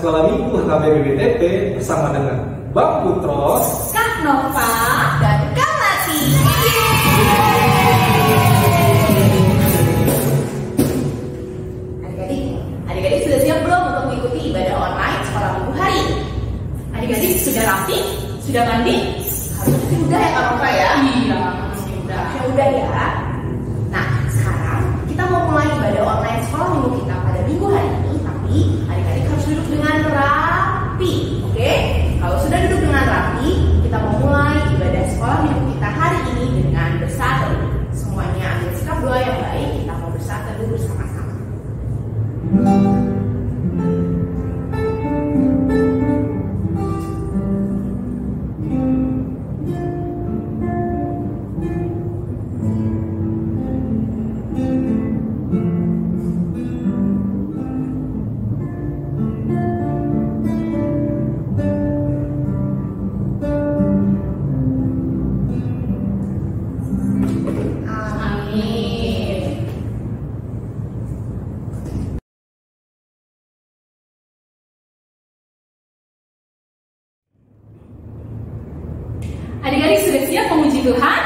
Sekolah Minggu HKBP bersama dengan Bang Putros, Kak Nova, dan Kak Lati. Adik-adik sudah siap belum untuk mengikuti ibadah online sekolah minggu hari? Adik-adik sudah rapi? Sudah mandi? Harusnya sih udah ya Kak Nova ya? Iya, udah. Ya udah ya. Nah, sekarang kita mau mulai ibadah online sekolah minggu kita pada minggu hari ini. Tapi adik-adik harus duduk dengan rapi, oke? Kalau sudah duduk dengan rapi, kita mau mulai ibadah sekolah minggu kita hari ini dengan bersatu. Semuanya ambil sikap doa yang baik, kita mau bersatu bersama-sama. Adik-adik sudah siap memuji Tuhan?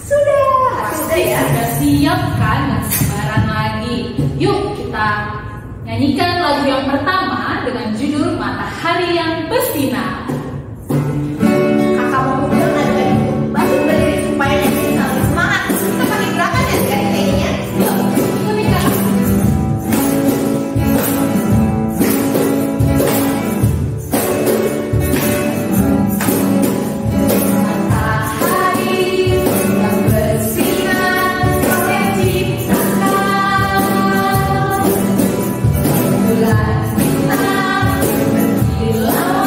Sudah ya? Sudah siap kan? Nggak sabaran lagi. Yuk kita nyanyikan lagu yang pertama dengan judul Matahari yang Bersinar. Kakak mau bilang adik-adik bantu berdiri supaya nyanyi lebih semangat. Kita pakai gerakan ya adik-adik kayaknya. Yuk, ikuti Kak. Bulan bintang berkilau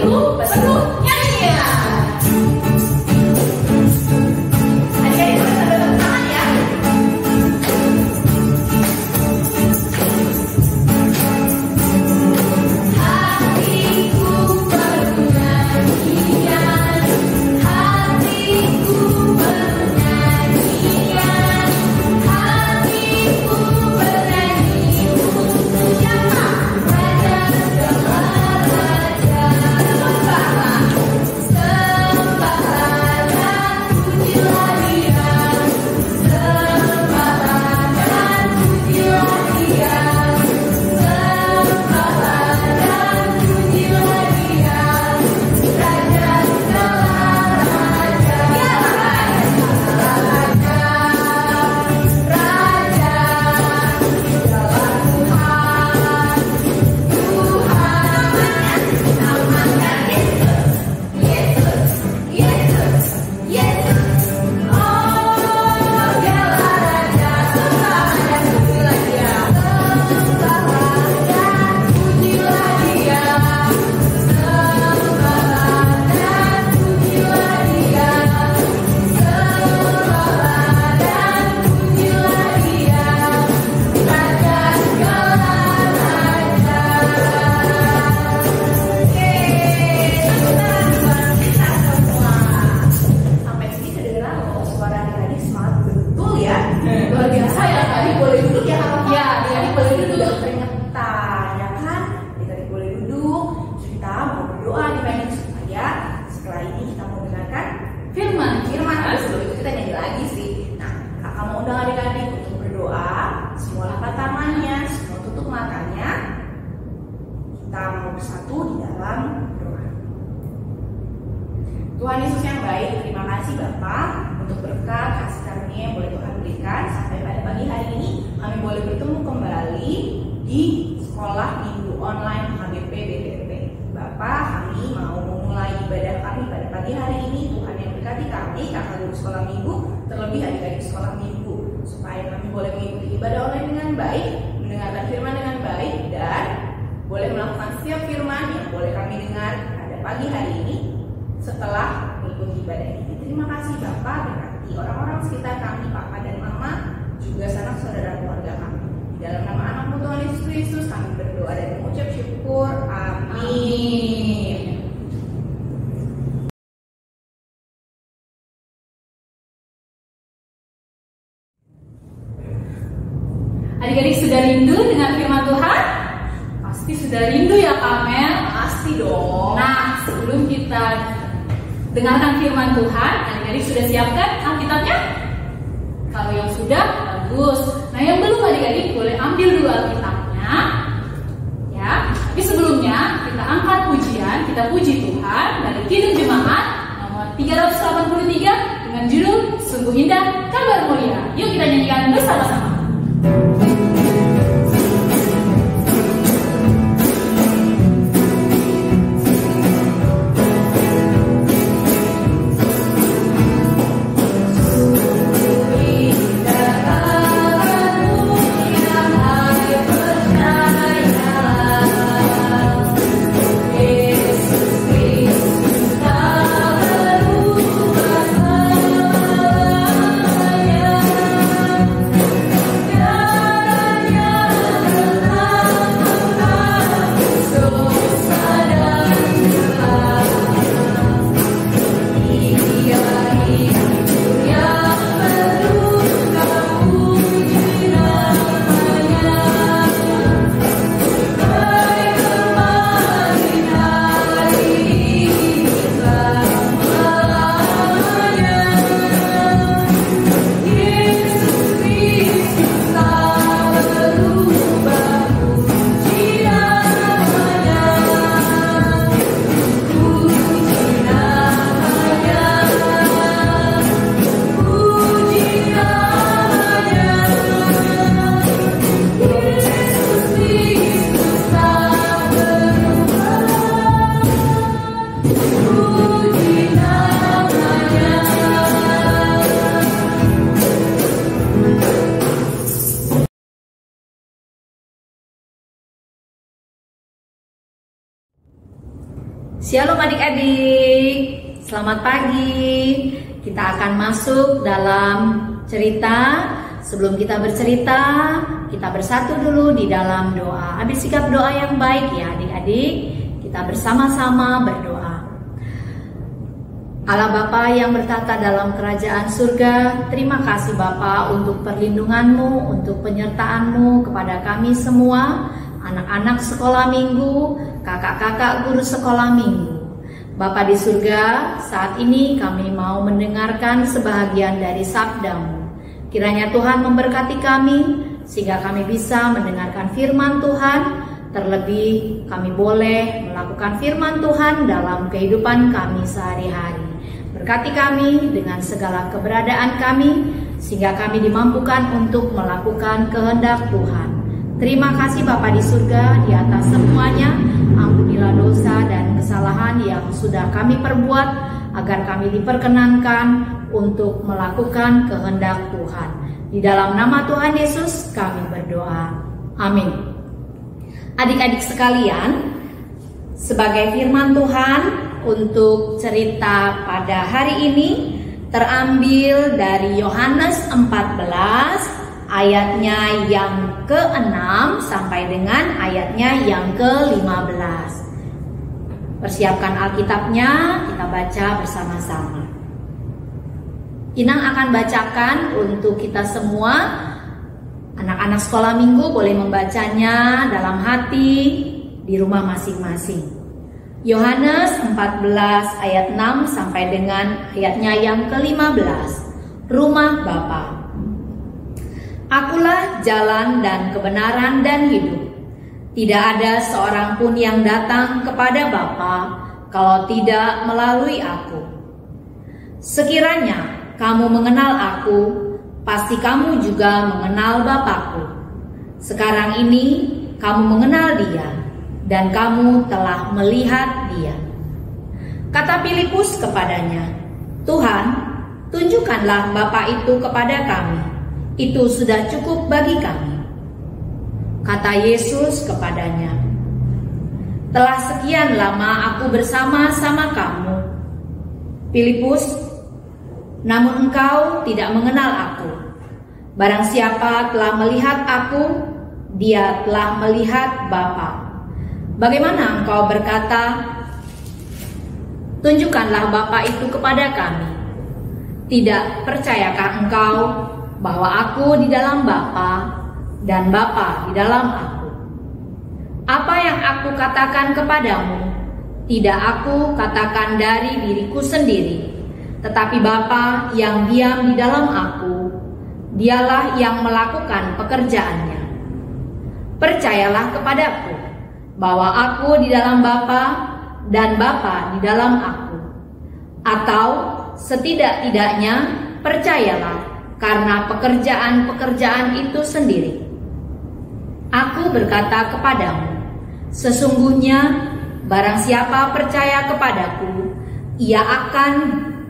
minggu penuh nyanyian. Adik-adik sambil tepuk tangan ya. Hatiku penuh nyanyian, hatiku penuh nyanyian, hatiku bernyanyi untuk siapa? Raja segala raja. Sembahlah dan pujilah Dia, sembahlah dan pujilah Dia, sembahlah dan pujilah Dia, Raja segala raja. Ya Raja segala raja, Raja segala Tuhan, namanya Yesus, Yesus, Yesus. Oh, dialah Raja, sembah dan pujilah Dia, sembahlah dan pujilah Dia, sembahlah dan pujilah Dia, sembahlah dan pujilah Dia, Raja segala raja. Kita semua sampai sini kedengeran loh suara adik-adik semangat betul ya. Luar biasa ya, tadi boleh duduk ya kakak. Ya, adik-adik boleh duduk. Keringetan ya kan? Adik-adik boleh duduk. Kita mau berdoa nih supaya setelah ini kita mau dengarkan Firman. tapi sebelum itu kita nyanyi lagi sih. Nah, kakak mau undang adik-adik untuk berdoa. Semua lipat tangannya, semua tutup matanya. Kita mau bersatu di dalam doa. Tuhan Yesus yang baik, terima kasih Bapak untuk berkat kasih karunia yang boleh Tuhan berikan. Sampai pada pagi hari ini kami boleh bertemu kembali di sekolah minggu online HBP BTP. Bapak, kami mau memulai ibadah kami pada pagi hari ini. Tuhan yang berkati kami, kakak guru sekolah minggu, terlebih adik-adik sekolah minggu, supaya kami boleh mengikuti ibadah online dengan baik, mendengarkan firman dengan baik, dan boleh melakukan setiap firman yang boleh kami dengar pada pagi hari ini setelah mengikuti ibadah ini. Terima kasih Bapak, berkati orang-orang sekitar kami, Papa dan Mama, juga sanak saudara keluarga kami. Di dalam nama anakmu Tuhan Yesus Kristus kami berdoa dan mengucap syukur. Amin. Adik-adik sudah rindu dengan firman Tuhan? Pasti sudah rindu ya Kamel? Pasti dong. Nah, sebelum kita dengarkan firman Tuhan, adik-adik sudah siapkan Alkitabnya? Kalau yang sudah, bagus. Nah, yang belum adik-adik boleh ambil dulu Alkitabnya. Ya, tapi sebelumnya kita angkat pujian, kita puji Tuhan dari Kidung Jemaat nomor 383 dengan judul Sungguh Indah Kabar Mulia. Yuk kita nyanyikan bersama-sama. Yesus Shalom adik-adik, selamat pagi. Kita akan masuk dalam cerita. Sebelum kita bercerita, kita bersatu dulu di dalam doa. Ambil sikap doa yang baik ya adik-adik. Kita bersama-sama berdoa. Allah Bapa yang bertata dalam kerajaan surga, terima kasih Bapa untuk perlindungan-Mu, untuk penyertaan-Mu kepada kami semua, anak-anak sekolah minggu, kakak-kakak guru sekolah minggu. Bapa di surga, saat ini kami mau mendengarkan sebahagian dari sabda-Mu. Kiranya Tuhan memberkati kami, sehingga kami bisa mendengarkan firman Tuhan. Terlebih kami boleh melakukan firman Tuhan dalam kehidupan kami sehari-hari. Berkati kami dengan segala keberadaan kami, sehingga kami dimampukan untuk melakukan kehendak Tuhan. Terima kasih Bapa di surga, di atas semuanya. Ampunilah dosa dan kesalahan yang sudah kami perbuat, agar kami diperkenankan untuk melakukan kehendak Tuhan. Di dalam nama Tuhan Yesus kami berdoa. Amin. Adik-adik sekalian, sebagai firman Tuhan untuk cerita pada hari ini terambil dari Yohanes 14 ayatnya yang ke-6 sampai dengan ayatnya yang ke-15. Persiapkan Alkitabnya, kita baca bersama-sama. Inang akan bacakan untuk kita semua. Anak-anak sekolah minggu boleh membacanya dalam hati di rumah masing-masing. Yohanes 14 ayat 6 sampai dengan ayatnya yang ke-15. Rumah Bapa. Akulah jalan dan kebenaran dan hidup. Tidak ada seorang pun yang datang kepada Bapa kalau tidak melalui aku. Sekiranya kamu mengenal aku, pasti kamu juga mengenal Bapakku. Sekarang ini kamu mengenal Dia, dan kamu telah melihat Dia. Kata Filipus kepadanya, Tuhan, tunjukkanlah Bapa itu kepada kami. Itu sudah cukup bagi kami. Kata Yesus kepadanya, telah sekian lama aku bersama-sama kamu, Filipus, namun engkau tidak mengenal aku. Barang siapa telah melihat aku, dia telah melihat Bapa. Bagaimana engkau berkata, tunjukkanlah Bapa itu kepada kami? Tidak percayakah engkau bahwa aku di dalam Bapa dan Bapa di dalam aku? Apa yang aku katakan kepadamu, tidak aku katakan dari diriku sendiri, tetapi Bapa yang diam di dalam aku, Dialah yang melakukan pekerjaannya. Percayalah kepadaku bahwa aku di dalam Bapa dan Bapa di dalam aku. Atau setidak-tidaknya percayalah karena pekerjaan-pekerjaan itu sendiri. Aku berkata kepadamu, sesungguhnya barang siapa percaya kepadaku, ia akan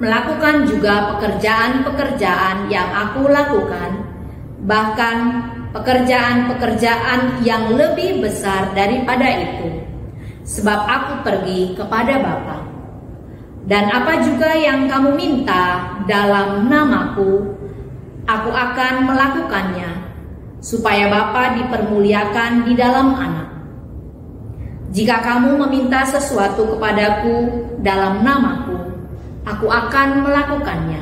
melakukan juga pekerjaan-pekerjaan yang aku lakukan, bahkan pekerjaan-pekerjaan yang lebih besar daripada itu, sebab aku pergi kepada Bapa. Dan apa juga yang kamu minta dalam namaku, aku akan melakukannya, supaya Bapa dipermuliakan di dalam Anak. Jika kamu meminta sesuatu kepadaku dalam namaku, aku akan melakukannya.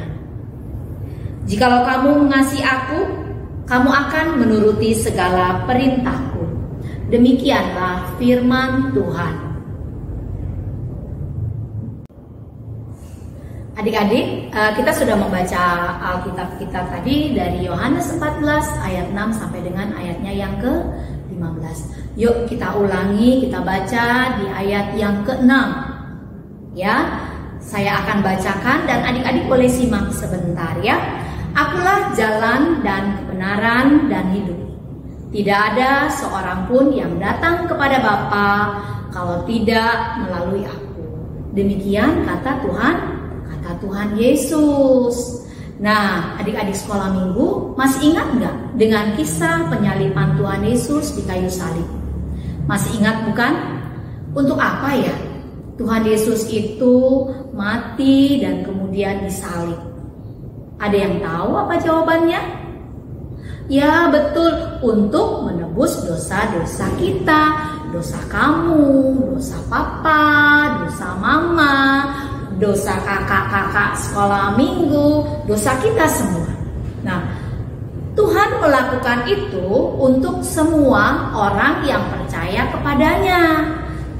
Jikalau kamu mengasihi aku, kamu akan menuruti segala perintahku. Demikianlah firman Tuhan. Adik-adik, kita sudah membaca Alkitab kita tadi dari Yohanes 14 ayat 6 sampai dengan ayatnya yang ke-15. Yuk kita ulangi, kita baca di ayat yang ke-6. Ya, saya akan bacakan dan adik-adik boleh simak sebentar ya. Akulah jalan dan kebenaran dan hidup. Tidak ada seorang pun yang datang kepada Bapa kalau tidak melalui aku. Demikian kata Tuhan Yesus. Nah, adik-adik sekolah minggu masih ingat nggak dengan kisah penyaliban Tuhan Yesus di kayu salib? Masih ingat bukan? Untuk apa ya Tuhan Yesus itu mati dan kemudian disalib. Ada yang tahu apa jawabannya? Ya betul, untuk menebus dosa-dosa kita. Dosa kamu, dosa papa, dosa mama, dosa kakak-kakak sekolah minggu, dosa kita semua. Nah, Tuhan melakukan itu untuk semua orang yang percaya kepadanya.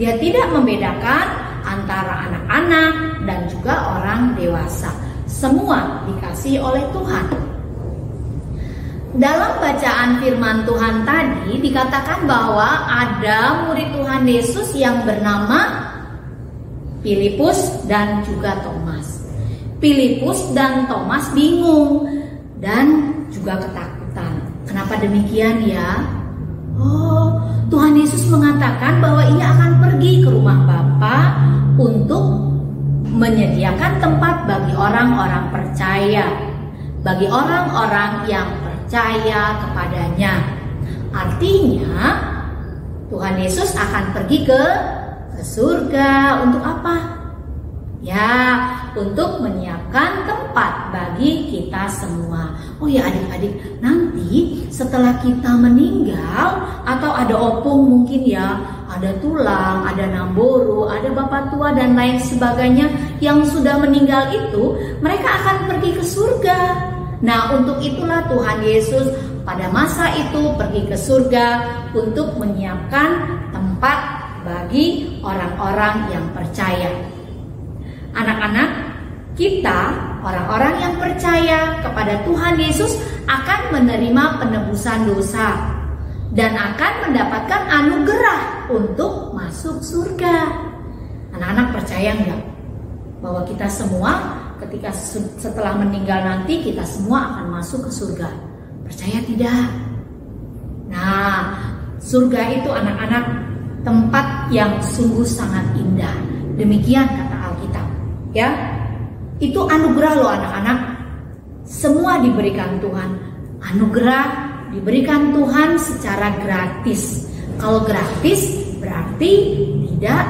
Dia tidak membedakan antara anak-anak dan juga orang dewasa. Semua dikasihi oleh Tuhan. Dalam bacaan firman Tuhan tadi dikatakan bahwa ada murid Tuhan Yesus yang bernama Filipus dan juga Thomas. Filipus dan Thomas bingung dan juga ketakutan. Kenapa demikian ya? Oh, Tuhan Yesus mengatakan bahwa ia akan pergi ke rumah Bapa untuk menyediakan tempat bagi orang-orang percaya, bagi orang-orang yang percaya kepadanya. Artinya Tuhan Yesus akan pergi ke surga untuk apa? Ya, untuk menyiapkan tempat bagi kita semua. Oh ya adik-adik, nanti setelah kita meninggal atau ada opung mungkin ya, ada tulang, ada namburu, ada bapak tua dan lain sebagainya yang sudah meninggal itu, mereka akan pergi ke surga. Nah, untuk itulah Tuhan Yesus pada masa itu pergi ke surga untuk menyiapkan tempat bagi orang-orang yang percaya. Anak-anak, kita orang-orang yang percaya kepada Tuhan Yesus akan menerima penebusan dosa dan akan mendapatkan anugerah untuk masuk surga. Anak-anak percaya enggak bahwa kita semua ketika setelah meninggal nanti kita semua akan masuk ke surga? Percaya tidak? Nah, surga itu anak-anak tempat yang sungguh sangat indah. Demikian kata Alkitab. Ya, itu anugerah loh anak-anak. Semua diberikan Tuhan. Anugerah diberikan Tuhan secara gratis. Kalau gratis berarti tidak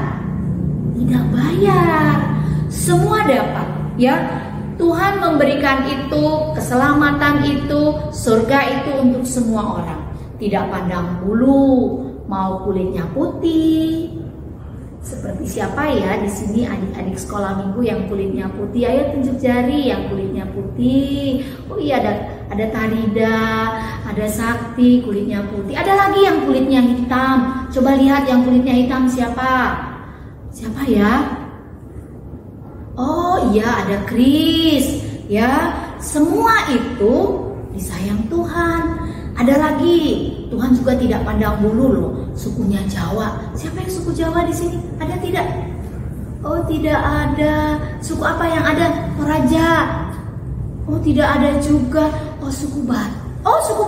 bayar. Semua dapat. Ya, Tuhan memberikan itu, keselamatan itu, surga itu untuk semua orang. Tidak pandang bulu, mau kulitnya putih. Seperti siapa ya di sini adik-adik sekolah minggu yang kulitnya putih? Ayo tunjuk jari yang kulitnya putih. Oh iya, ada Tarida, ada Sakti kulitnya putih. Ada lagi yang kulitnya hitam. Coba lihat yang kulitnya hitam siapa? Siapa ya? Oh iya, ada Kris. Ya, semua itu disayang Tuhan. Ada lagi, Tuhan juga tidak pandang bulu loh, sukunya Jawa. Siapa yang suku Jawa di sini? Ada tidak? Oh tidak ada. Suku apa yang ada? Toraja. Oh tidak ada juga. Oh suku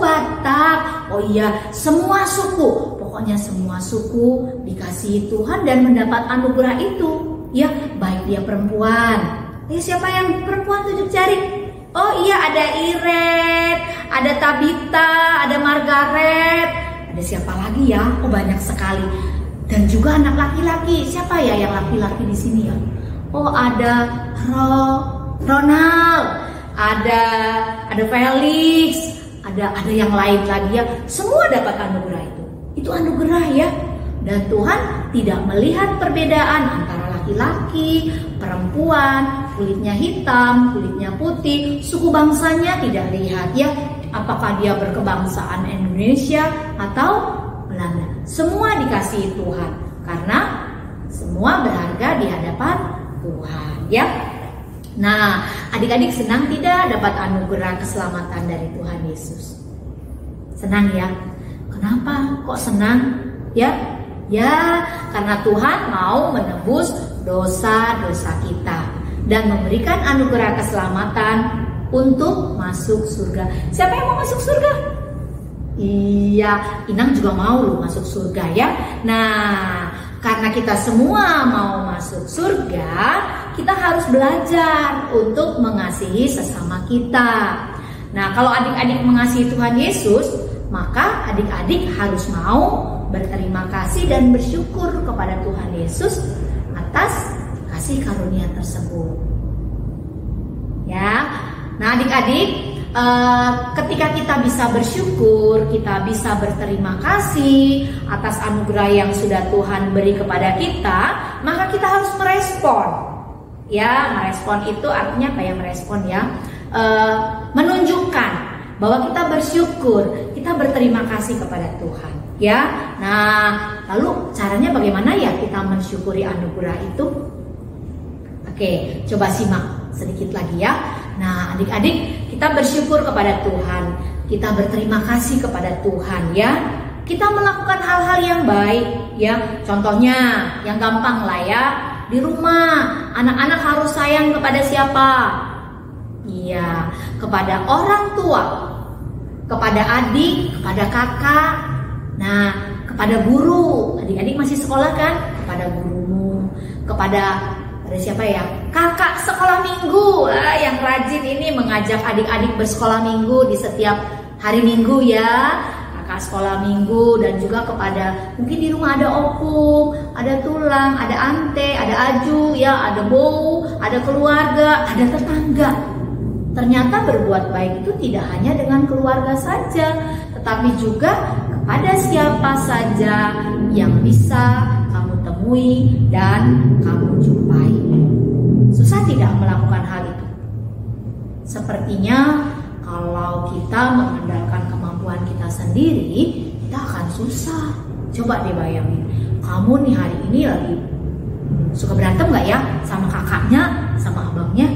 Batak. Oh iya, semua suku. Pokoknya semua suku dikasihi Tuhan dan mendapat anugerah itu. Ya, baik dia perempuan. Siapa yang perempuan tunjuk jari? Oh iya, ada Iret, ada Tabita, ada Margaret. Ada siapa lagi ya? Oh banyak sekali. Dan juga anak laki-laki. Siapa ya yang laki-laki di sini ya? Oh ada Ronald, ada Felix, ada yang lain lagi ya. Semua dapat anugerah itu. Itu anugerah ya. Dan Tuhan tidak melihat perbedaan antara laki-laki, perempuan, kulitnya hitam, kulitnya putih, suku bangsanya tidak lihat ya. Apakah dia berkebangsaan Indonesia atau Belanda? Semua dikasihi Tuhan karena semua berharga di hadapan Tuhan ya. Nah, adik-adik senang tidak dapat anugerah keselamatan dari Tuhan Yesus? Senang ya? Kenapa kok senang? Ya, karena Tuhan mau menebus dosa-dosa kita dan memberikan anugerah keselamatan untuk masuk surga. Siapa yang mau masuk surga? Iya, Inang juga mau loh masuk surga ya. Nah, karena kita semua mau masuk surga, kita harus belajar untuk mengasihi sesama kita. Nah, kalau adik-adik mengasihi Tuhan Yesus, maka adik-adik harus mau berterima kasih dan bersyukur kepada Tuhan Yesus atas kasih karunia tersebut. Ya, nah adik-adik, ketika kita bisa bersyukur, kita bisa berterima kasih atas anugerah yang sudah Tuhan beri kepada kita, maka kita harus merespon. Ya, merespon itu artinya apa ya merespon ya? Menunjukkan bahwa kita bersyukur, kita berterima kasih kepada Tuhan. Ya, nah lalu caranya bagaimana ya kita mensyukuri anugerah itu? Oke, coba simak sedikit lagi ya. Nah, adik-adik, kita bersyukur kepada Tuhan, kita berterima kasih kepada Tuhan ya. Kita melakukan hal-hal yang baik ya. Contohnya, yang gampang lah ya. Di rumah, anak-anak harus sayang kepada siapa? Iya, kepada orang tua, kepada adik, kepada kakak. Nah, kepada guru. Adik-adik masih sekolah kan? Kepada gurumu, kepada siapa ya? Kakak sekolah minggu yang rajin ini mengajak adik-adik bersekolah minggu di setiap hari Minggu ya. Kakak sekolah minggu, dan juga kepada mungkin di rumah ada opung, ada tulang, ada ante, ada aju ya, ada bau, ada keluarga, ada tetangga. Ternyata berbuat baik itu tidak hanya dengan keluarga saja, tetapi juga kepada siapa saja yang bisa kamu temui dan kamu jumpai. Susah tidak melakukan hal itu? Sepertinya kalau kita mengandalkan kemampuan kita sendiri, kita akan susah. Coba deh bayangin, kamu nih hari ini lagi suka berantem gak ya sama kakaknya, sama abangnya?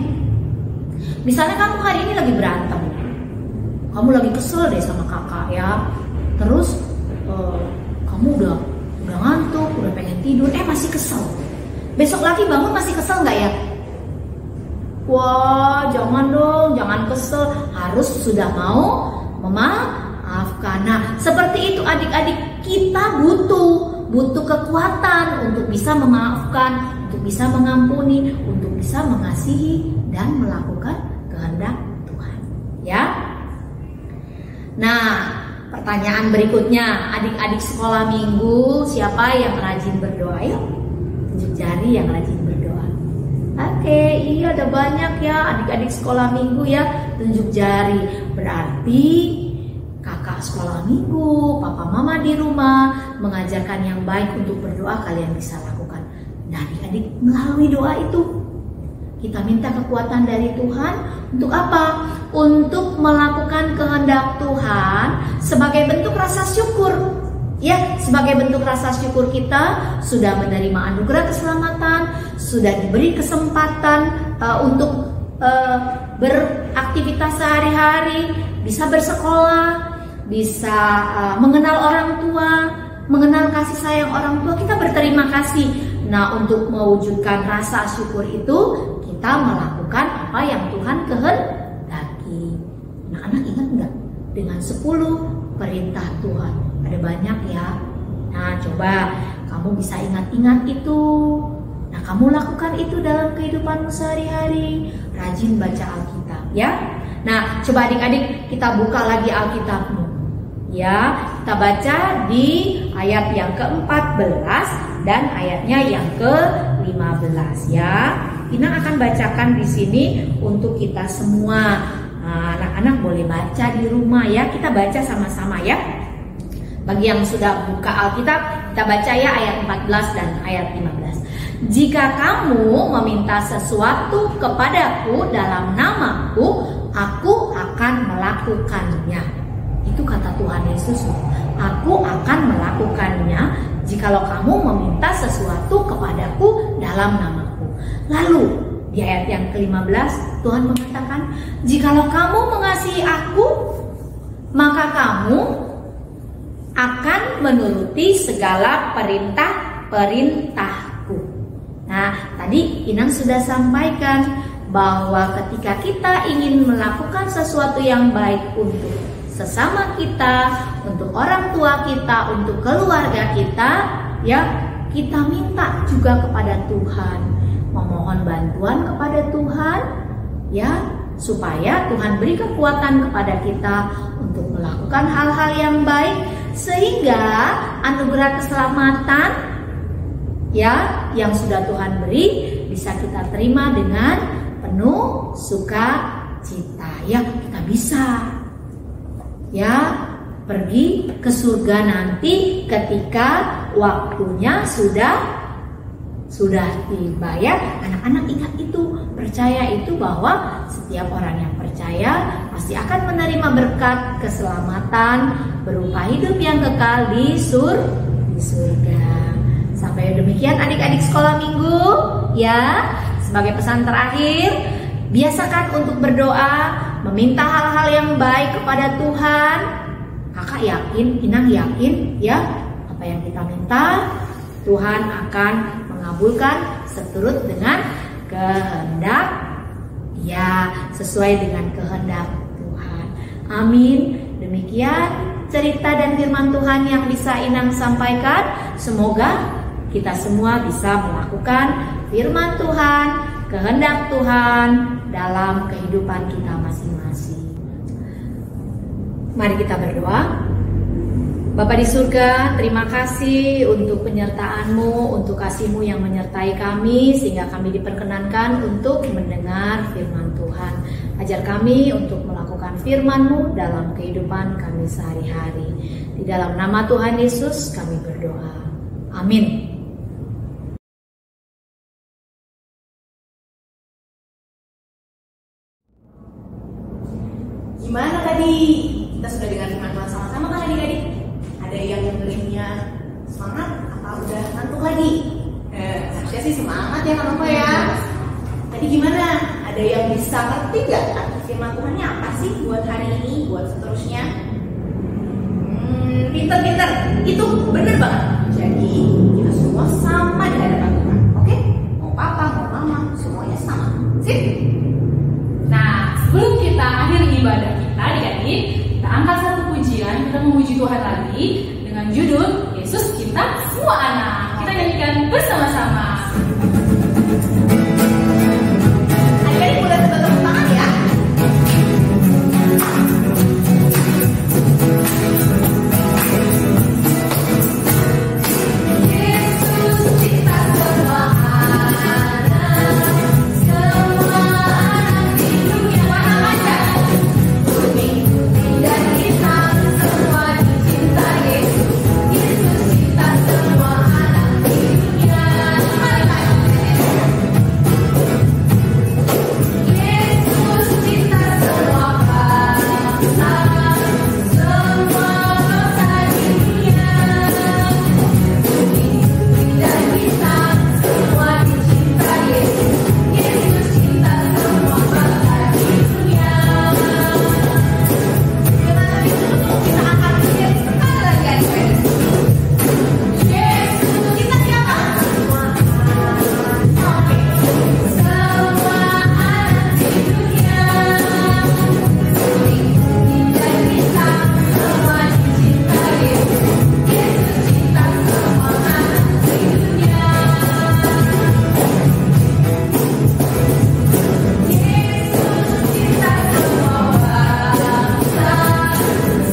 Misalnya kamu hari ini lagi berantem, kamu lagi kesel deh sama kakak ya. Terus kamu udah ngantuk, udah pengen tidur, masih kesel. Besok lagi bangun masih kesel gak ya? Wah, jangan dong, jangan kesel. Harus sudah mau memaafkan. Nah, seperti itu adik-adik, kita butuh kekuatan untuk bisa memaafkan, untuk bisa mengampuni, untuk bisa mengasihi dan melakukan kehendak Tuhan. Ya. Nah, pertanyaan berikutnya, adik-adik sekolah minggu, siapa yang rajin berdoa? Yuk, tunjuk jari yang rajin berdoa. Oke, iya ada banyak ya adik-adik sekolah minggu ya, tunjuk jari. Berarti kakak sekolah minggu, papa mama di rumah mengajarkan yang baik untuk berdoa, kalian bisa lakukan. Nah adik-adik, melalui doa itu kita minta kekuatan dari Tuhan untuk apa? Untuk melakukan kehendak Tuhan sebagai bentuk rasa syukur. Ya, sebagai bentuk rasa syukur kita sudah menerima anugerah keselamatan, sudah diberi kesempatan untuk beraktivitas sehari-hari, bisa bersekolah, bisa mengenal orang tua, mengenal kasih sayang orang tua. Kita berterima kasih. Nah, untuk mewujudkan rasa syukur itu, kita melakukan apa yang Tuhan kehendaki. Anak-anak ingat nggak dengan 10 perintah Tuhan? Ada banyak ya. Nah, coba kamu bisa ingat-ingat itu. Nah, kamu lakukan itu dalam kehidupanmu sehari-hari. Rajin baca Alkitab ya. Nah, coba adik-adik kita buka lagi Alkitabmu. Ya, kita baca di ayat yang ke-14 dan ayatnya yang ke-15 ya. Inang akan bacakan di sini untuk kita semua. Nah, anak-anak boleh baca di rumah ya. Kita baca sama-sama ya. Bagi yang sudah buka Alkitab, kita baca ya ayat 14 dan ayat 15. Jika kamu meminta sesuatu kepadaku dalam namaku, aku akan melakukannya. Itu kata Tuhan Yesus. Aku akan melakukannya jikalau kamu meminta sesuatu kepadaku dalam namaku. Lalu di ayat yang ke-15 Tuhan mengatakan, jikalau kamu mengasihi aku, maka kamu akan menuruti segala perintah-perintahku. Nah, tadi Inang sudah sampaikan bahwa ketika kita ingin melakukan sesuatu yang baik untuk sesama kita, untuk orang tua kita, untuk keluarga kita, ya, kita minta juga kepada Tuhan, memohon bantuan kepada Tuhan, ya, supaya Tuhan beri kekuatan kepada kita untuk melakukan hal-hal yang baik, sehingga anugerah keselamatan ya yang sudah Tuhan beri bisa kita terima dengan penuh sukacita. Ya, kita bisa ya pergi ke surga nanti ketika waktunya sudah tiba ya. Anak-anak ingat itu, percaya itu bahwa setiap orang yang percaya pasti akan menerima berkat keselamatan berupa hidup yang kekal di surga. Sampai demikian adik-adik sekolah minggu ya. Sebagai pesan terakhir, biasakan untuk berdoa, meminta hal-hal yang baik kepada Tuhan. Kakak yakin, Inang yakin ya, apa yang kita minta Tuhan akan mengabulkan seturut dengan kehendak ya, sesuai dengan kehendak Tuhan. Amin. Demikian cerita dan firman Tuhan yang bisa Inang sampaikan. Semoga kita semua bisa melakukan firman Tuhan, kehendak Tuhan dalam kehidupan kita masing-masing. Mari kita berdoa. Bapa di surga, terima kasih untuk penyertaan-Mu, untuk kasih-Mu yang menyertai kami sehingga kami diperkenankan untuk mendengar firman Tuhan. Ajar kami untuk melakukan firman-Mu dalam kehidupan kami sehari-hari. Di dalam nama Tuhan Yesus kami berdoa. Amin. Gimana tadi? Kita sudah dengar firman Tuhan sama-sama kan adik-adik? Ada yang dengernya semangat atau udah ngantuk lagi? Harusnya sih semangat ya kan Opa ya. Tadi gimana? Ada yang bisa ngerti gak arti firman Tuhannya apa sih buat hari ini, buat seterusnya? Pinter-pinter, itu bener banget. Jadi kita semua sama di hadapan Tuhan, oke? Mau papa, mau mama, semuanya sama. Sip? Nah, sebelum kita akhiri ibadah kita adik-adik, kita angkat satu pujian, kita memuji Tuhan lagi dengan judul Yesus Cinta Semua Anak. Kita nyanyikan bersama-sama. Adik-adik boleh tepuk tangan ya. Yesus cinta semua anak, semua anak di dunia. Warna aja. Kuning, putih dan hitam, semua dicinta Yesus. Yesus cinta semua anak di dunia. Yesus cinta semua bangsa, semua bangsa di dunia. Kuning, putih dan hitam, semua dicinta Yesus. Yesus cinta semua bangsa di dunia. Gimana ditutup? Kita akan lihat sekali lagi adik-adik. Yesus cinta siapa? Semua anak. Oke. Semua anak di dunia. Kuning, putih dan hitam, semua dicinta Yesus. Yesus cinta semua anak di dunia. Yesus cinta semua bangsa,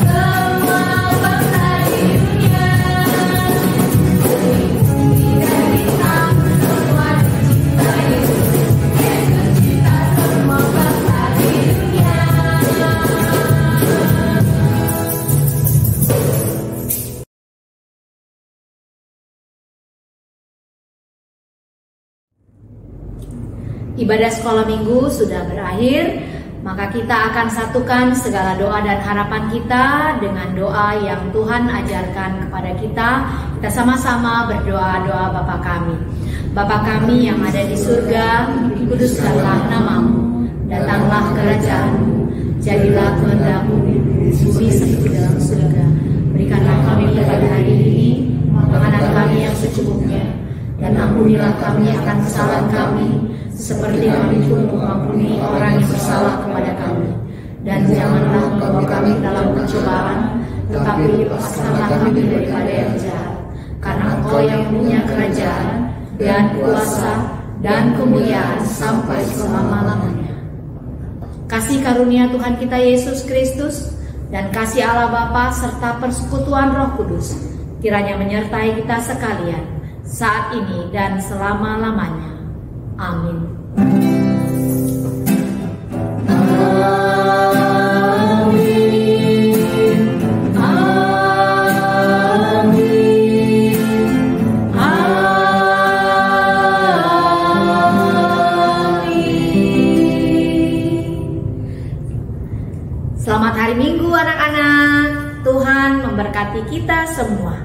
semua bangsa di dunia. Kuning, putih dan hitam, semua dicinta Yesus. Yesus cinta semua bangsa di dunia. Ibadah sekolah minggu sudah berakhir, maka kita akan satukan segala doa dan harapan kita dengan doa yang Tuhan ajarkan kepada kita. Kita sama-sama berdoa doa Bapa kami. Bapa kami yang ada di surga, dikuduskanlah namamu, datanglah kerajaanmu, jadilah kehendak-Mu di bumi seperti dalam surga. Berikanlah kami pada hari ini makanan kami yang secukupnya, dan ampunilah kami akan kesalahan kami, seperti kami pun mengampuni orang yang bersalah kepada kami. Dan janganlah membawa kami dalam pencobaan, tetapi lepaskanlah kami daripada yang jahat. Karena Engkau yang punya kerajaan dan kuasa dan kemuliaan sampai selama-lamanya. Kasih karunia Tuhan kita Yesus Kristus dan kasih Allah Bapa serta persekutuan Roh Kudus kiranya menyertai kita sekalian saat ini dan selama-lamanya. Amin. Selamat hari Minggu anak-anak. Tuhan memberkati kita semua.